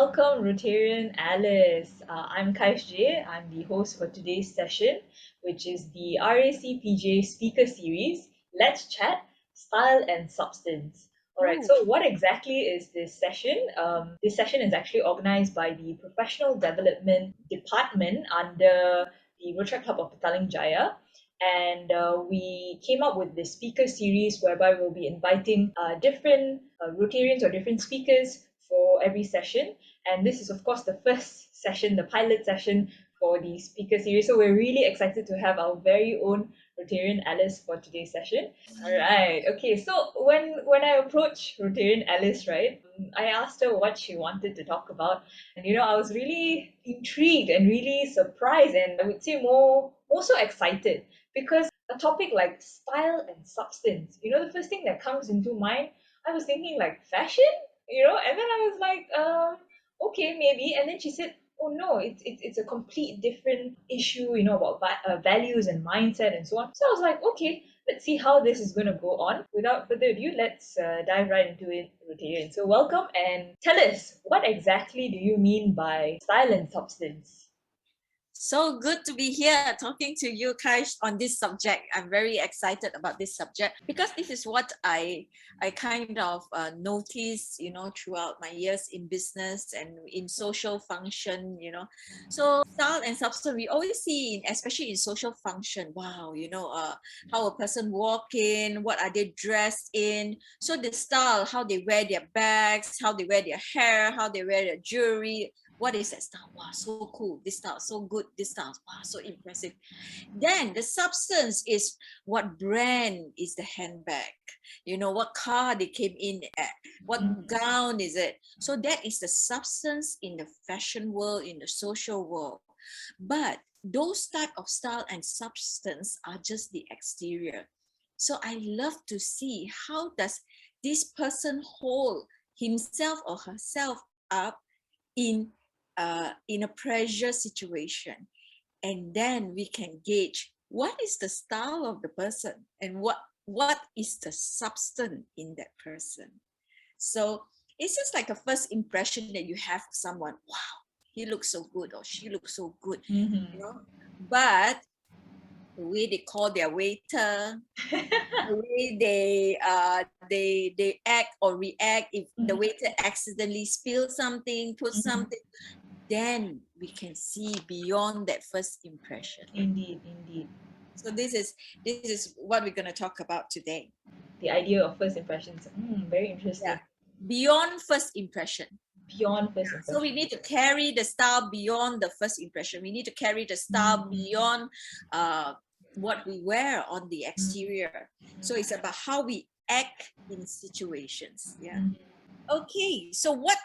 Welcome, Rtn Alice. I'm Kaish J. I'm the host for today's session, which is the RAC PJ Speaker Series. Let's chat style and substance. All right. Ooh. So, what exactly is this session? This session is actually organized by the Professional Development Department under the Rotary Club of Petaling Jaya. And we came up with this speaker series whereby we'll be inviting different Rotarians or different speakers for every session. And this is, of course, the first session, the pilot session for the speaker series. So we're really excited to have our very own Rtn Alice for today's session. All right. Okay. So when I approached Rtn Alice, right, I asked her what she wanted to talk about, and I was really intrigued and really surprised, and I would say more so excited because a topic like style and substance, the first thing that comes into mind, I was thinking like fashion, and then I was like, okay, maybe. And then she said, oh no, it's a complete different issue, about values and mindset and so on. So I was like, okay, let's see how this is going to go on. Without further ado, let's dive right into it, Rotarian. So welcome and tell us, what exactly do you mean by style and substance? So good to be here talking to you, Kaish, on this subject. I'm very excited about this subject because this is what I kind of noticed, throughout my years in business and in social function, So style and substance, we always see, especially in social function, wow, how a person walk in, what are they dressed in. So the style, how they wear their bags, how they wear their hair, how they wear their jewelry, what is that style? Wow, so cool. This style, so good. This style, wow, so impressive. Then the substance is what brand is the handbag? What car they came in at? What gown is it? So that is the substance in the fashion world, in the social world. But those type of style and substance are just the exterior. So I love to see how does this person hold himself or herself up in a pressure situation, and then we can gauge what is the style of the person and what is the substance in that person. So it's just like a first impression that you have of someone. Wow, he looks so good or she looks so good, but the way they call their waiter, the way they act or react, if the waiter accidentally spills something, put something, then we can see beyond that first impression. Indeed, indeed. So this is what we're going to talk about today. The idea of first impressions. Very interesting. Yeah, beyond first impression. Beyond first impression. So we need to carry the style beyond the first impression. We need to carry the style beyond what we wear on the exterior. So it's about how we act in situations. Yeah. Okay, so what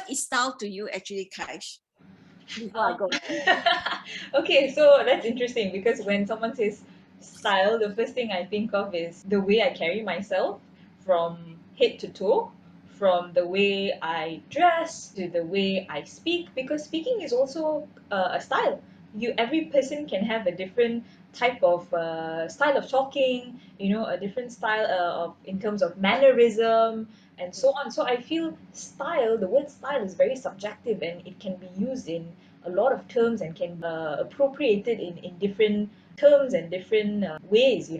is style to you actually, Kaish? Before I go. Okay, so that's interesting because when someone says style, the first thing I think of is the way I carry myself from head to toe, from the way I dress to the way I speak, because speaking is also a style. Every person can have a different type of style of talking, a different style of in terms of mannerism and so on. So I feel style, the word style is very subjective and it can be used in a lot of terms and can be appropriated in different terms and different ways,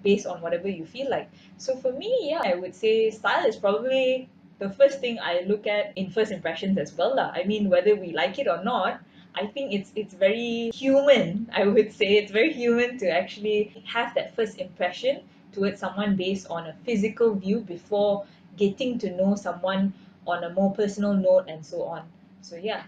based on whatever you feel like. So for me, yeah, I would say style is probably the first thing I look at in first impressions as well. I mean, whether we like it or not, I think it's very human. I would say it's very human to actually have that first impression towards someone based on a physical view before getting to know someone on a more personal note and so on. So yeah.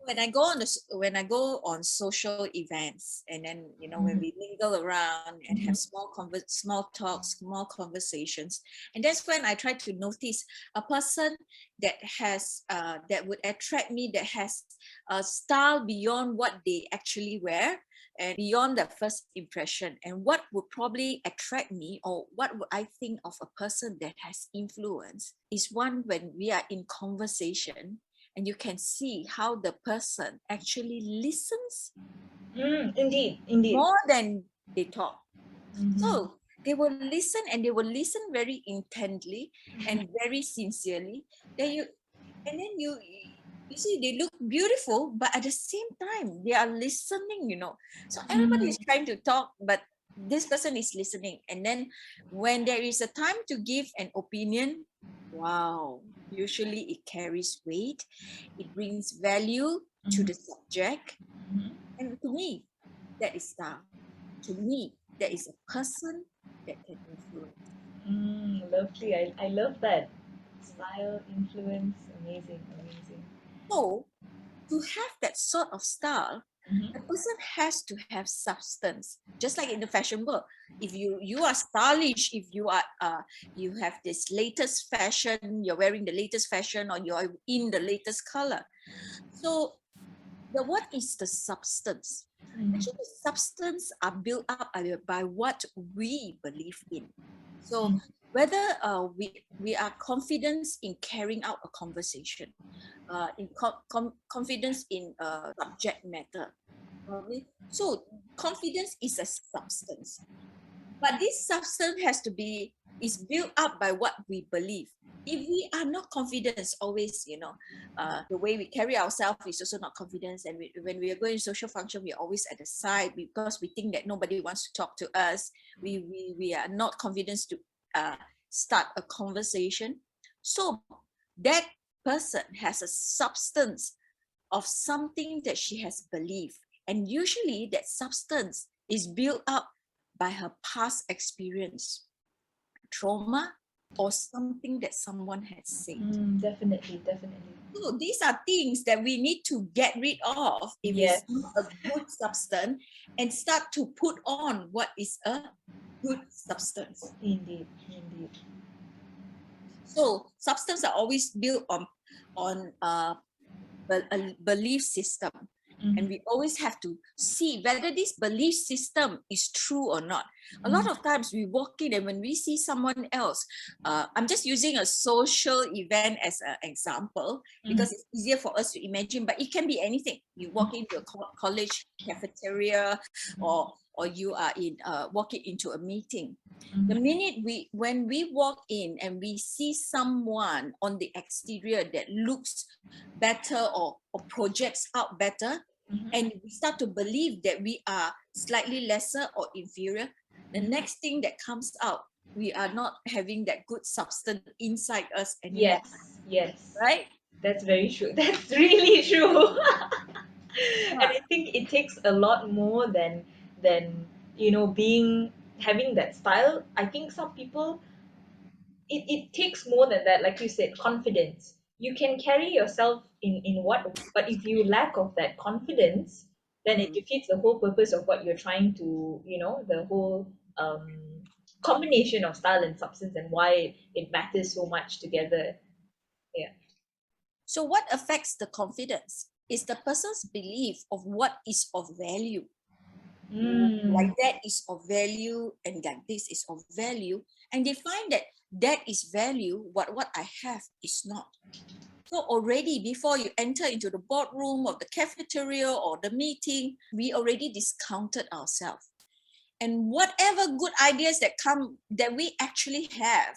When I go on social events, and then when we mingle around and have small talks, small conversations, and that's when I try to notice a person that has that would attract me, that has a style beyond what they actually wear and beyond the first impression. And what would probably attract me, or what would I think of a person that has influence, is one when we are in conversation and you can see how the person actually listens Indeed. more than they talk. So they will listen, and they will listen very intently and very sincerely. And then you see they look beautiful, but at the same time they are listening, so everybody is trying to talk, but this person is listening. And then when there is a time to give an opinion, wow, usually it carries weight, it brings value to the subject. And to me, that is style. To me, that is a person that can influence. Lovely. I love that. Style, influence, amazing, amazing. So to have that sort of style, Mhm. a person has to have substance. Just like in the fashion world, if you are stylish, if you are you have this latest fashion, you're wearing the latest fashion, or you're in the latest color. So what is the substance? Actually, substance are built up by what we believe in. So whether we are confident in carrying out a conversation, in confidence in subject matter. So confidence is a substance, but this substance is built up by what we believe. If we are not confident, always, the way we carry ourselves is also not confidence. And when we are going to social function, we're always at the side because we think that nobody wants to talk to us. We are not confident to start a conversation. So that person has a substance of something that she has believed. And usually that substance is built up by her past experience, trauma, or something that someone has said. Definitely, definitely. So these are things that we need to get rid of if Yes. it's not a good substance, and start to put on what is a good substance. Indeed, indeed. So substance are always built on a belief system. And we always have to see whether this belief system is true or not. A lot of times we walk in, and when we see someone else, I'm just using a social event as an example because it's easier for us to imagine, but it can be anything. You walk into a college cafeteria, or you are walking into a meeting. The minute when we walk in and we see someone on the exterior that looks better, or projects out better, and we start to believe that we are slightly lesser or inferior, the next thing that comes out, we are not having that good substance inside us anymore. Yes, yes. Right? That's very true. That's really true. And I think it takes a lot more than being having that style. I think some people, it takes more than that. Like you said, confidence. You can carry yourself in what, but if you lack of that confidence, then it defeats the whole purpose of what you're trying to, the whole combination of style and substance, and why it matters so much together. Yeah. So what affects the confidence is the person's belief of what is of value. Like that is of value, and that this is of value, and they find that that is value, what I have is not. So already before you enter into the boardroom of the cafeteria or the meeting, we already discounted ourselves. And whatever good ideas that come, that we actually have,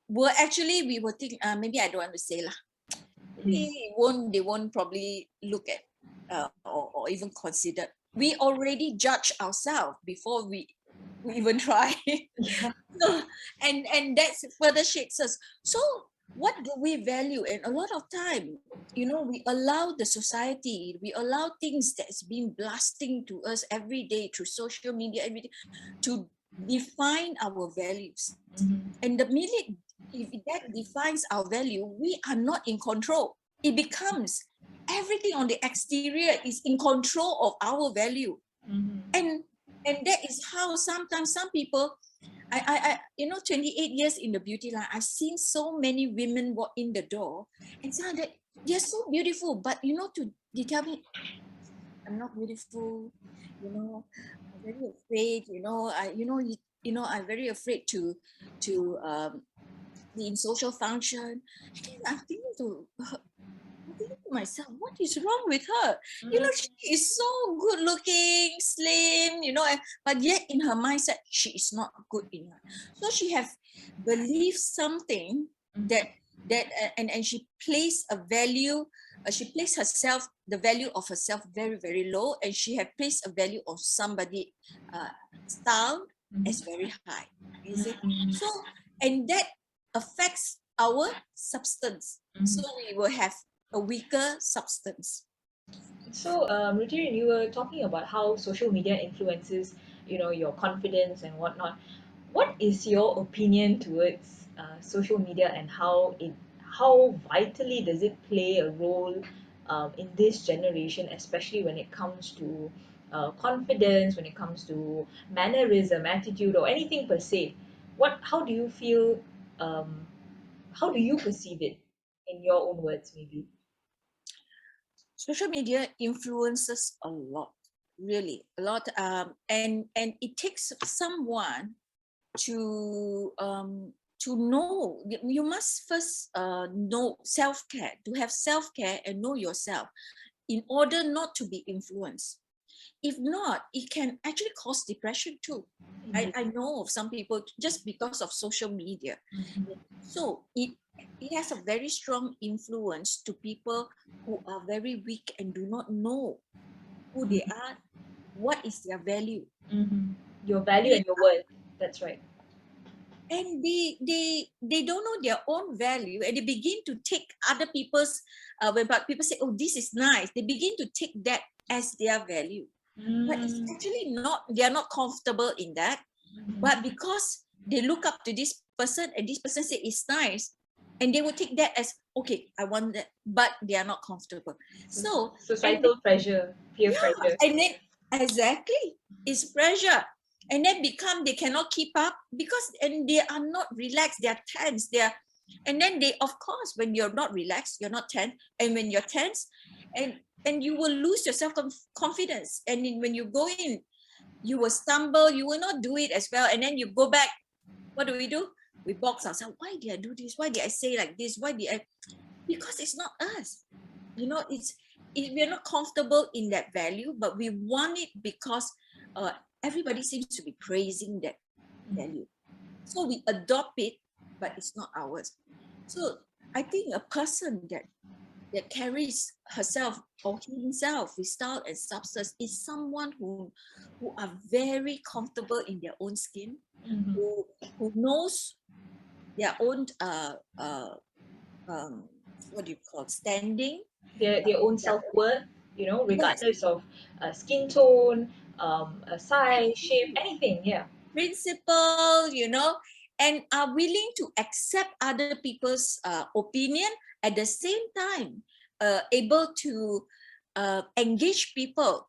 we will think, maybe I don't want to say lah. They won't probably look at or even consider. We already judge ourselves before we even try. Yeah. So, and that further shapes us. So what do we value? And a lot of time, we allow the society, we allow things that's been blasting to us every day through social media, everything, to define our values. And the minute if that defines our value, we are not in control. It becomes everything on the exterior is in control of our value. And that is how sometimes some people, I 28 years in the beauty line, I've seen so many women walk in the door and say that they're so beautiful, but they tell me, I'm not beautiful, I'm very afraid, I'm very afraid to be in social function. And I'm thinking to myself, what is wrong with her? She is so good looking, slim, but yet in her mindset, she is not good enough. So she have believed something that that and she placed a value, she placed herself, the value of herself very, very low, and she had placed a value of somebody style as very high. You see? So, and that affects our substance. So we will have a weaker substance. So, Rtn, you were talking about how social media influences, your confidence and whatnot. What is your opinion towards social media and how vitally does it play a role in this generation, especially when it comes to confidence, when it comes to mannerism, attitude, or anything per se? How do you feel? Um, how do you perceive it in your own words, maybe? Social media influences a lot, really a lot, and it takes someone to know. You must first know self-care, to have self-care and know yourself in order not to be influenced. If not, it can actually cause depression too. I know of some people just because of social media. So it has a very strong influence to people who are very weak and do not know who they are, what is their value. Your value They, and your worth. That's right. and they don't know their own value, and they begin to take other people's when people say, oh, this is nice, they begin to take that as their value. But it's actually not, they are not comfortable in that. But because they look up to this person and this person say it's nice, and they will take that as, okay, I want that, but they are not comfortable. So, and Societal pressure, peer yeah, pressure. and then exactly, it's pressure. And then they cannot keep up because, and they are not relaxed, they are tense, and then they, of course, when you're not relaxed, you're not tense, and when you're tense, and you will lose your self-confidence, and then when you go in, you will stumble, you will not do it as well, and then you go back. What do? We box ourselves. Why did I do this? Why did I say like this? Why did I? Because it's not us. We're not comfortable in that value, but we want it because everybody seems to be praising that value. So we adopt it, but it's not ours. So I think a person that carries herself or himself with style and substance is someone who are very comfortable in their own skin, who knows their own what do you call, standing. Their own Yeah. self-worth, Yes, regardless of skin tone, size, shape, anything. Yeah. principle, and are willing to accept other people's opinion, at the same time able to engage people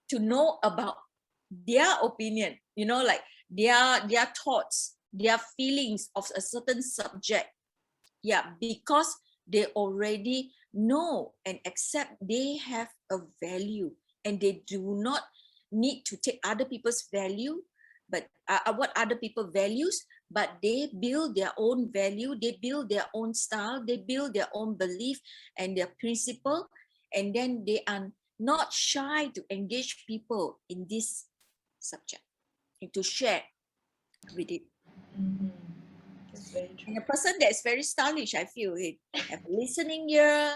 to know about their opinion, like their thoughts, their feelings of a certain subject. Yeah, because they already know and accept they have a value, and they do not need to take other people's value, but what other people values, but they build their own value, they build their own style, they build their own belief and their principle, and then they are not shy to engage people in this subject and to share with it. That's very true. And a person that is very stylish, I feel, it have a listening ear,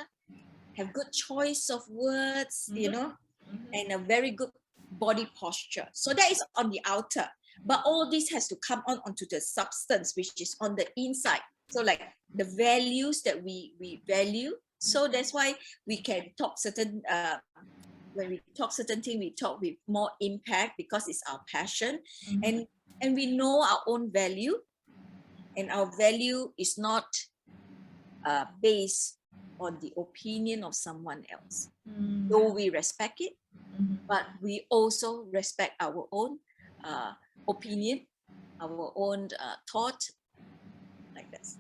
have good choice of words, and a very good body posture. So that is on the outer. But all this has to come on onto the substance, which is on the inside. So like the values that we value. So that's why we can talk certain when we talk certain thing, we talk with more impact because it's our passion, and we know our own value, and our value is not based on the opinion of someone else. Though we respect it, but we also respect our own opinion, our own thought, like this.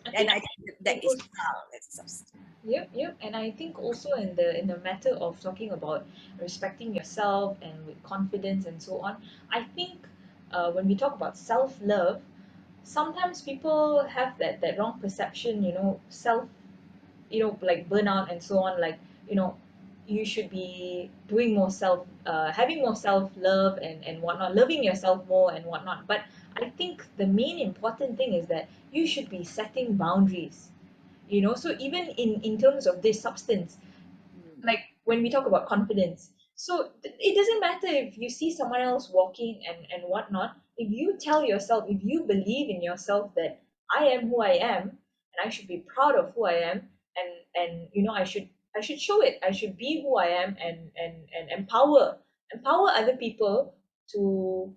And I think that is how it's substance. Yep, yep. And I think also in the matter of talking about respecting yourself and with confidence and so on, I think when we talk about self-love, sometimes people have that wrong perception, like burnout and so on, like, you should be doing more having more self-love and whatnot, loving yourself more and whatnot. But I think the main important thing is that you should be setting boundaries. you know. So even in terms of this substance, like when we talk about confidence, so it doesn't matter if you see someone else walking and whatnot. If you tell yourself, if you believe in yourself that I am who I am and I should be proud of who I am, and you know, I should show it, I should be who I am, and empower other people to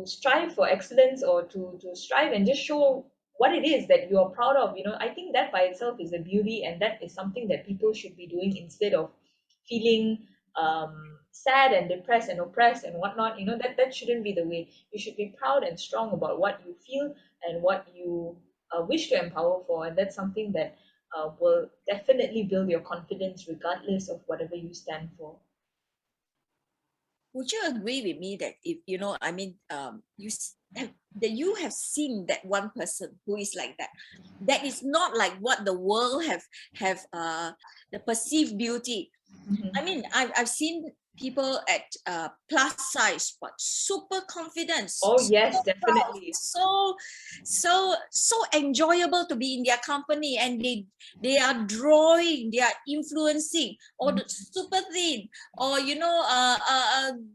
strive for excellence, or to strive and just show what it is that you're proud of, you know. I think that by itself is a beauty, and that is something that people should be doing instead of feeling sad and depressed and oppressed and whatnot, you know. That shouldn't be the way. You should be proud and strong about what you feel and what you wish to empower for, and that's something that will definitely build your confidence regardless of whatever you stand for. Would you agree with me that if you know, I mean, that you have seen that one person who is like that, that is not like what the world have the perceived beauty. Mhm. I mean, I've seen people at plus size, but super confident, Oh so yes, proud, definitely. so enjoyable to be in their company, and they are drawing, they are influencing, or the super thin, or you know,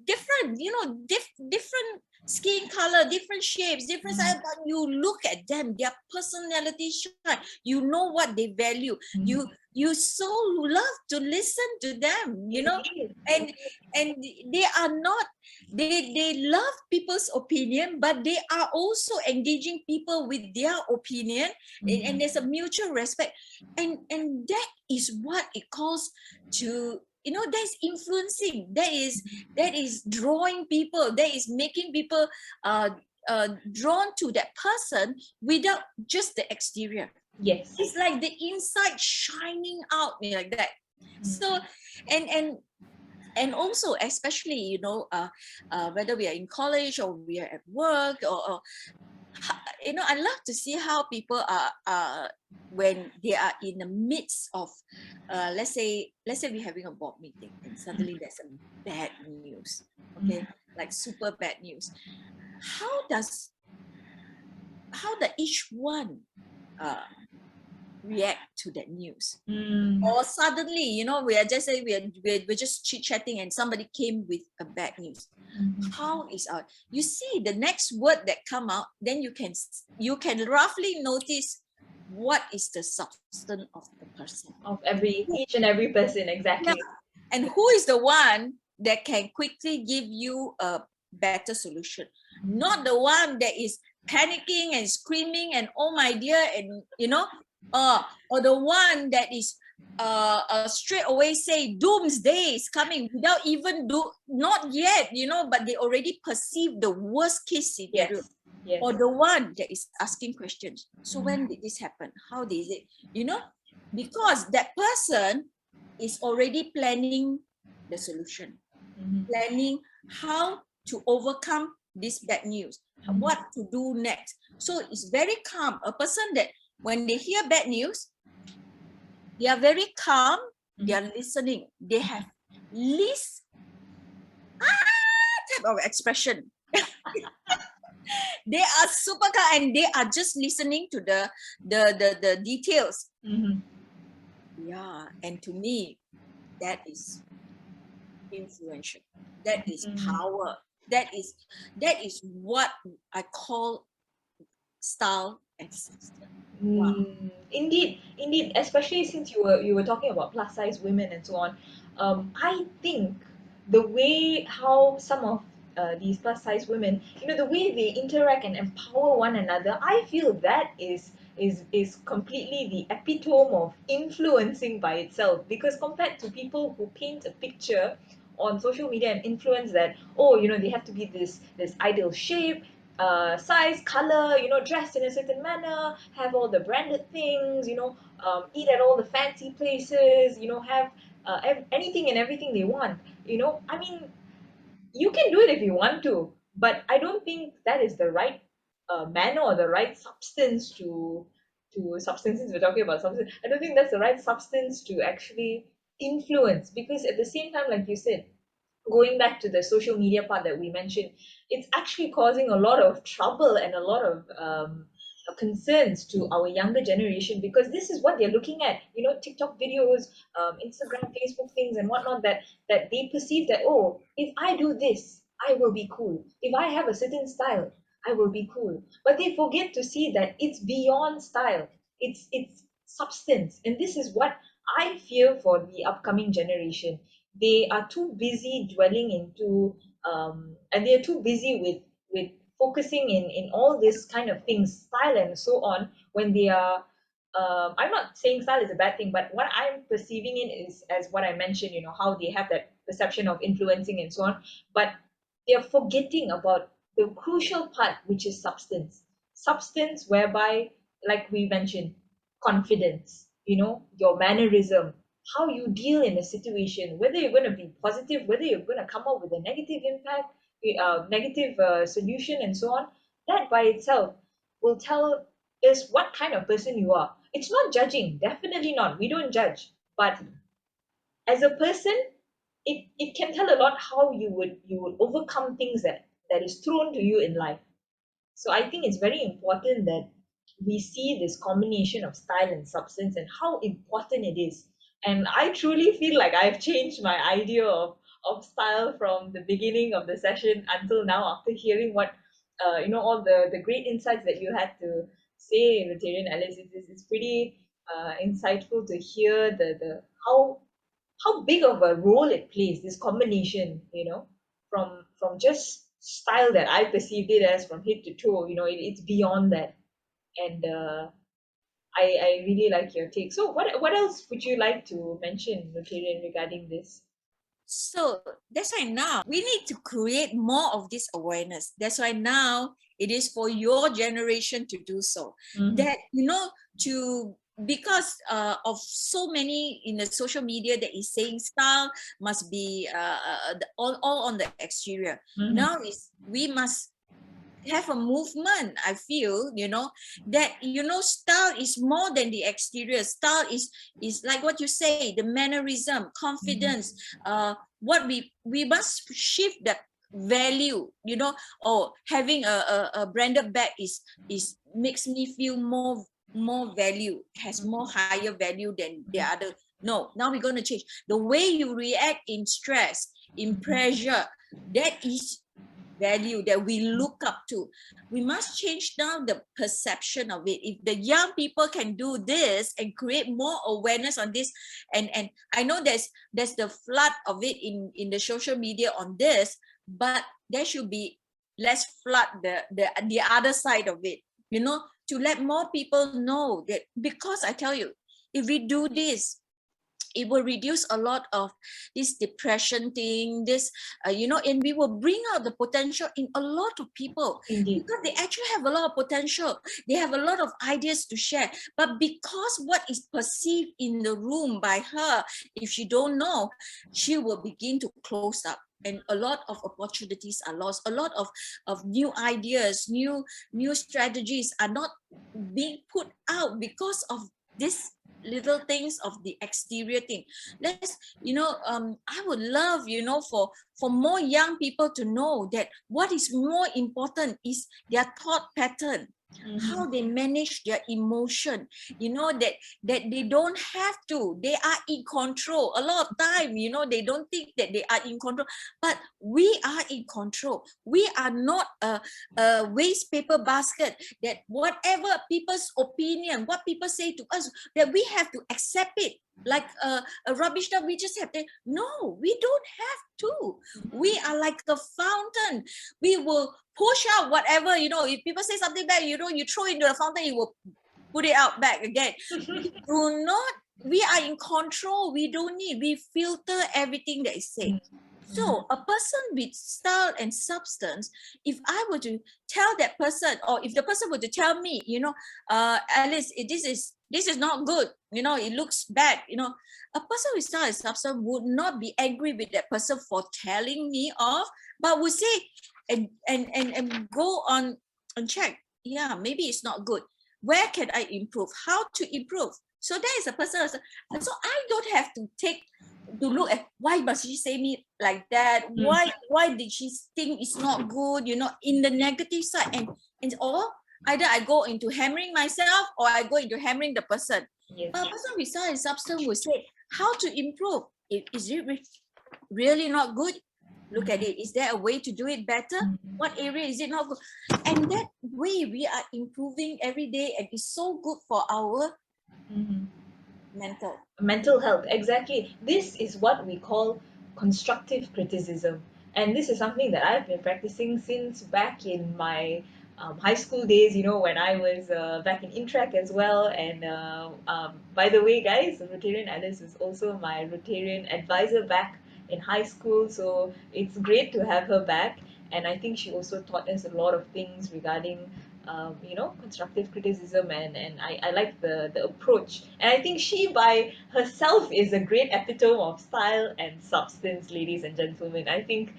different, you know, different skin color, different shapes, different size, but you look at them, their personality shine. You know what they value. Mhm. You so love to listen to them, you know. Indeed. and and they are not, they love people's opinion, but they are also engaging people with their opinion, and there's a mutual respect, and that is what it calls to, you know, that's influencing, that is drawing people, that is making people drawn to that person without just the exterior. Yes. It's like the inside shining out like that. So and also, especially, you know, whether we are in college or we are at work, or you know, I love to see how people are when they are in the midst of let's say we're having a board meeting and suddenly there's a bad news, okay, like super bad news. How does each one uh react to that news? Mm. Or suddenly, you know, we are just saying we're just chit-chatting and somebody came with a bad news. How is our, you see the next word that come out, then you can roughly notice what is the substance of the person. Of each and every person, Yeah. exactly. And who is the one that can quickly give you a better solution, not the one that is panicking and screaming and oh my dear, and you know, or the one that is straight away say doomsday is coming without even not yet, you know, but they already perceive the worst case scenario. Yes. Yes. Or the one that is asking questions, so when did this happen, how did it, you know, because that person is already planning the solution, planning how to overcome this bad news, what to do next. So it's very calm. A person that when they hear bad news, they are very calm, they are listening, they have least type of expression. They are super calm and they are just listening to the details. Yeah, and to me, that is influential, that is power, that is what I call style and system. Wow. Indeed, indeed. Especially since you were talking about plus size women and so on, I think the way how some of these plus size women, you know, the way they interact and empower one another, I feel that is completely the epitome of influencing by itself. Because compared to people who paint a picture on social media and influence that, oh, you know, they have to be this ideal shape, size, color, you know, dressed in a certain manner, have all the branded things, you know, eat at all the fancy places, you know, have anything and everything they want. You know, I mean, you can do it if you want to, but I don't think that is the right manner or the right substance to substances. We're talking about substance. I don't think that's the right substance to actually influence, because at the same time, like you said, going back to the social media part that we mentioned, it's actually causing a lot of trouble and a lot of concerns to our younger generation, because this is what they're looking at, TikTok videos, Instagram, Facebook things and whatnot, that they perceive that, oh, if I do this, I will be cool. If I have a certain style, I will be cool. But they forget to see that it's beyond style. It's substance. And this is what I fear for the upcoming generation. They are too busy dwelling into and they're too busy with focusing in all this kind of things, style and so on, when they are I'm not saying style is a bad thing, but what I'm perceiving it is as what I mentioned, how they have that perception of influencing and so on, but they're forgetting about the crucial part, which is substance, whereby, like we mentioned, confidence, your mannerism, how you deal in a situation, whether you're going to be positive, whether you're going to come up with a negative impact, negative solution and so on. That by itself will tell us what kind of person you are. It's not judging, definitely not, we don't judge, but as a person, it can tell a lot how you would overcome things that is thrown to you in life. So I think it's very important that we see this combination of style and substance and how important it is. And I truly feel like I've changed my idea of style from the beginning of the session until now, after hearing what all the great insights that you had to say, Rtn Alice. It's pretty insightful to hear the how big of a role it plays, this combination, from just style that I perceived it as from head to toe. It's beyond that. And I really like your take. So what else would you like to mention, Nutarian, regarding this? So that's why now we need to create more of this awareness. That's why now it is for your generation to do so. Mhm. That, to because of so many in the social media that is saying style must be all on the exterior. Mhm. Now is we must have a movement. I feel that style is more than the exterior. Style is like what you say, the mannerism, confidence. What we must shift that value. Or having a branded bag is makes me feel more value, has more higher value than the other. No, now we're going to change the way you react in stress, in pressure. That is value that we look up to. We must change now the perception of it. If the young people can do this and create more awareness on this, and I know there's the flood of it in the social media on this, but there should be less flood the other side of it, to let more people know that, because I tell you, if we do this, it will reduce a lot of this depression thing, and we will bring out the potential in a lot of people. Indeed. Because they actually have a lot of potential, they have a lot of ideas to share, but because what is perceived in the room by her, if she don't know, she will begin to close up, and a lot of opportunities are lost. A lot of new ideas, new strategies are not being put out because of this little things of the exterior thing. I would love, for more young people to know that what is more important is their thought pattern, how they manage their emotion, that they don't have to, they are in control. A lot of time, they don't think that they are in control, but we are in control. We are not a waste paper basket, that whatever people's opinion, what people say to us, that we have to accept it like a rubbish that we just have to. No, we don't have to. We are like a fountain. We will push out whatever, if people say something bad, you throw into the fountain, you will put it out back again. We are in control. We don't need, we filter everything that is said. So a person with style and substance, if I were to tell that person, or if the person were to tell me, Alice, this is not good, it looks bad, a person with style and substance would not be angry with that person for telling me off, but would say and go on and check, yeah, maybe it's not good. Where can I improve? How to improve? So that is a person. So I don't have to look at why must she say me like that? Why did she think it's not good? In the negative side, and all Either I go into hammering myself or I go into hammering the person. Yes. But a person with style and substance will say, how to improve? Is it really not good? Look at it. Is there a way to do it better? What area is it not good? And that way we are improving every day, and it's so good for our mental health. Exactly, this is what we call constructive criticism, and this is something that I've been practicing since back in my high school days, you know, when I was back in Intrac as well. And by the way, guys, Rtn Alice is also my Rotarian advisor back in high school, so it's great to have her back. And I think she also taught us a lot of things regarding you know, constructive criticism, and I like the approach. And I think she by herself is a great epitome of style and substance, ladies and gentlemen. I think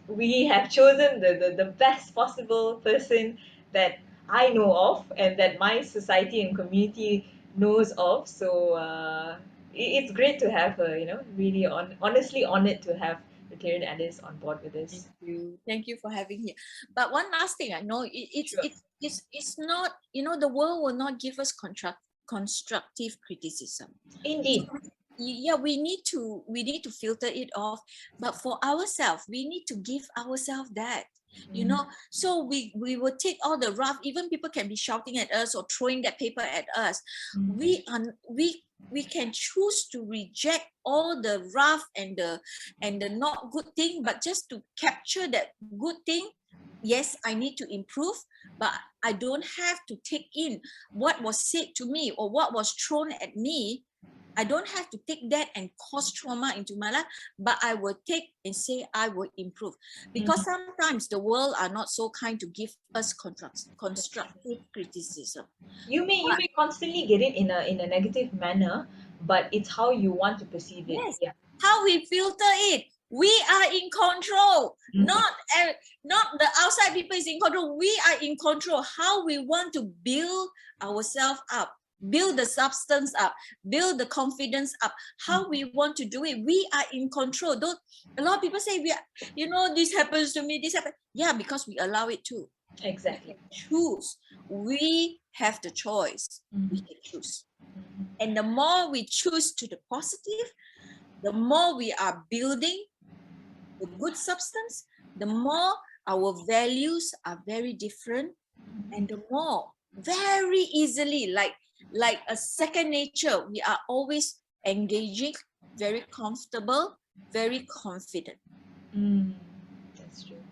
we have chosen the best possible person that I know of and that my society and community knows of. So it's great to have her, you know, really honestly honored to have Rtn Alice on board with Thank us. you. Thank you for having me. But one last thing, I know Sure. it's not, you know, the world will not give us constructive criticism. Indeed. Yeah, we need to filter it off, but for ourselves we need to give ourselves that, you know. So we will take all the rough, even people can be shouting at us or throwing that paper at us. We can choose to reject all the rough and the not good thing, but just to capture that good thing. Yes, I need to improve, but I don't have to take in what was said to me or what was thrown at me. I don't have to take that and cause trauma into my life, but I will take and say I will improve. Because sometimes the world are not so kind to give us constructive criticism. You may constantly get it in a negative manner, but it's how you want to perceive it. Yes, Yeah. how we filter it. We are in control. Not the outside people is in control. We are in control. How we want to build ourselves up, build the substance up, build the confidence up. How we want to do it. We are in control. Don't a lot of people say we are, you know, this happens to me, this happens. Yeah, because we allow it to. Exactly. Choose. We have the choice. We can choose. And the more we choose to the positive, the more we are building the good substance, the more our values are very different, and the more very easily, like a second nature, we are always engaging, very comfortable, very confident. That's true.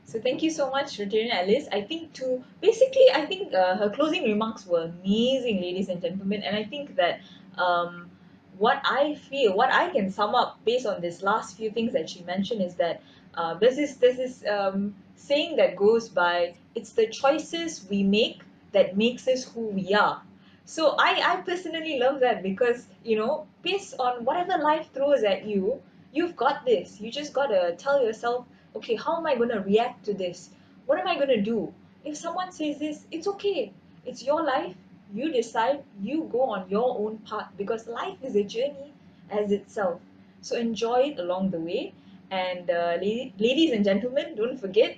So thank you so much, Rtn Alice. I think to basically, I think her closing remarks were amazing, ladies and gentlemen. And I think that what I feel, what I can sum up based on this last few things that she mentioned is that there's this saying that goes by, it's the choices we make that makes us who we are. So I personally love that because, you know, based on whatever life throws at you, you've got this. You just gotta tell yourself, okay, how am I going to react to this? What am I going to do? If someone says this, it's okay. It's your life. You decide. You go on your own path because life is a journey as itself. So enjoy it along the way. And ladies and gentlemen, don't forget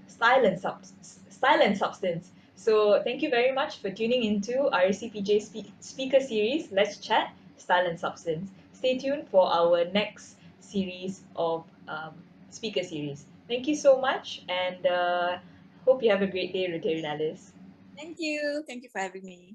style and substance. So thank you very much for tuning into RAC PJ Speaker Series. Let's chat style and substance. Stay tuned for our next series of speaker series. Thank you so much, and hope you have a great day, Rotary Alice. Thank you. Thank you for having me.